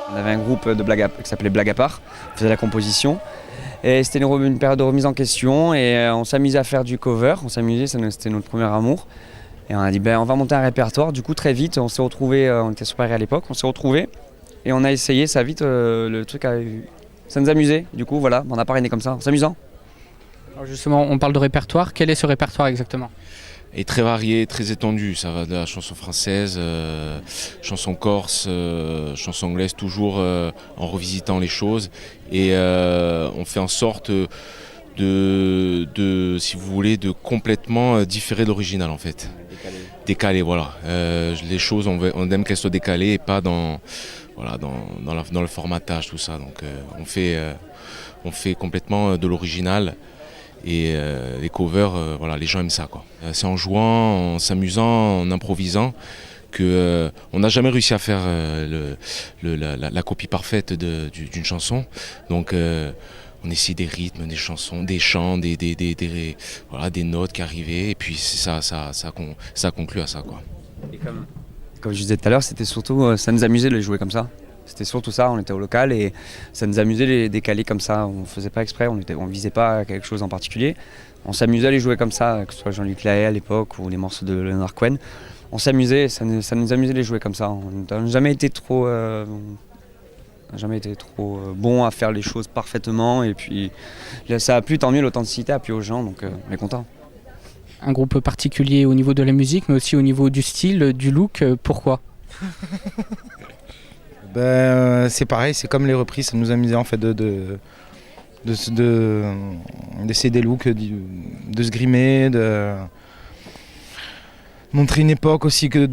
On avait un groupe de qui s'appelait Blague à part, on faisait la composition. Et c'était une période de remise en question et on s'amusait à faire du cover, c'était notre premier amour. Et on a dit on va monter un répertoire, du coup très vite on s'est retrouvés, on était super à l'époque, on s'est retrouvés et on a essayé, ça vite, le truc ça nous amusait, du coup voilà, on a parrainé comme ça, en s'amusant. Alors justement, on parle de répertoire, quel est ce répertoire exactement? Et très varié, très étendu. Ça va de la chanson française, chanson corse, chanson anglaise, toujours en revisitant les choses. Et on fait en sorte si vous voulez, de complètement différer de l'original en fait. Décalé, voilà. Les choses, on aime qu'elles soient décalées et pas dans le formatage, tout ça. Donc on fait complètement de l'original. Et les covers, les gens aiment ça, quoi. C'est en jouant, en s'amusant, en improvisant que on n'a jamais réussi à faire la copie parfaite d'une chanson. Donc on essaie des rythmes, des chansons, des chants, des notes qui arrivaient et puis ça conclut à ça, quoi. Et comme je disais tout à l'heure, c'était surtout ça nous amusait de les jouer comme ça. C'était surtout ça, on était au local et ça nous amusait de les décaler comme ça. On ne faisait pas exprès, on ne visait pas quelque chose en particulier. On s'amusait à les jouer comme ça, que ce soit Jean-Luc Lahaye à l'époque ou les morceaux de Leonard Cohen. On s'amusait, ça nous amusait de les jouer comme ça. On n'a jamais été trop, bon à faire les choses parfaitement. Et puis ça a plu, tant mieux, l'authenticité a plu aux gens, donc on est content. Un groupe particulier au niveau de la musique, mais aussi au niveau du style, du look, pourquoi? C'est pareil, c'est comme les reprises, ça nous amusait en fait d'essayer des looks, de se grimer, de montrer une époque aussi, que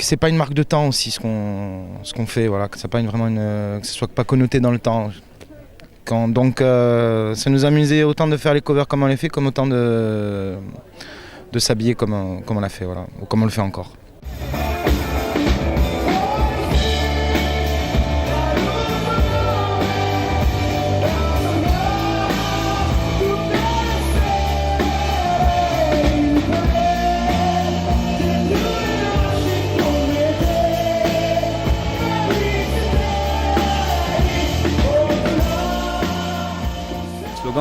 c'est pas une marque de temps aussi ce qu'on fait, voilà, que ce soit pas connoté dans le temps. Donc ça nous amusait autant de faire les covers comme on les fait, comme autant de s'habiller comme on l'a fait, voilà, ou comme on le fait encore.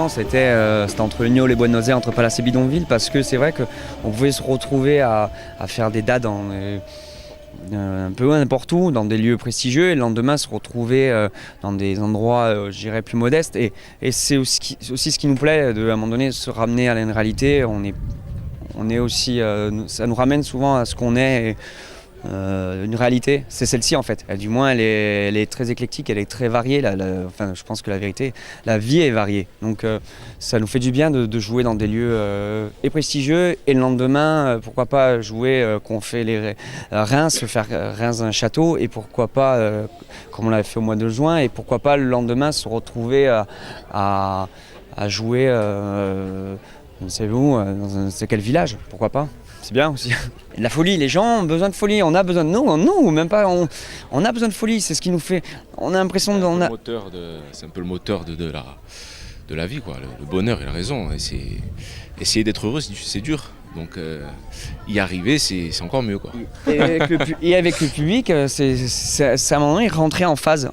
C'était entre le Niol et Buenos Aires, entre Palace et Bidonville, parce que c'est vrai qu'on pouvait se retrouver à faire des dates un peu n'importe où, dans des lieux prestigieux, et le lendemain se retrouver dans des endroits, je dirais, plus modestes. Et c'est aussi ce qui nous plaît, à un moment donné, se ramener à une réalité. On est aussi, ça nous ramène souvent à ce qu'on est. Une réalité, c'est celle-ci en fait. Du moins, elle est très éclectique, elle est très variée. Je pense que la vérité, la vie est variée. Donc, ça nous fait du bien de jouer dans des lieux prestigieux. Et le lendemain, pourquoi pas jouer, qu'on fait les Reims, faire Reims un château. Et pourquoi pas, comme on l'avait fait au mois de juin, et pourquoi pas le lendemain se retrouver à jouer, je ne sais où, dans un quel village, pourquoi pas. C'est bien aussi. La folie, les gens ont besoin de folie, on a besoin de nous, même pas, on a besoin de folie, c'est ce qui nous fait, on a l'impression c'est un peu le moteur de la vie, quoi. Le bonheur et la raison, et essayer d'être heureux, c'est dur, donc y arriver, c'est encore mieux, quoi. Et avec le public, c'est à un moment donné rentrer en phase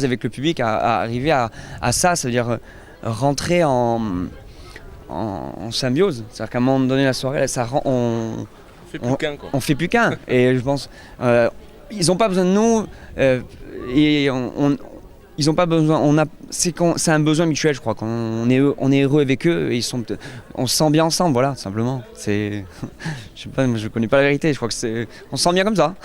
avec le public, à arriver à ça, c'est-à-dire rentrer en symbiose, c'est-à-dire qu'à un moment donné la soirée, on fait plus qu'un. Et je pense, ils n'ont pas besoin de nous, et ils n'ont pas besoin. C'est un besoin mutuel, je crois. Quand on est heureux avec eux, et on se sent bien ensemble, voilà, simplement. Je sais pas, je connais pas la vérité. Je crois que on se sent bien comme ça.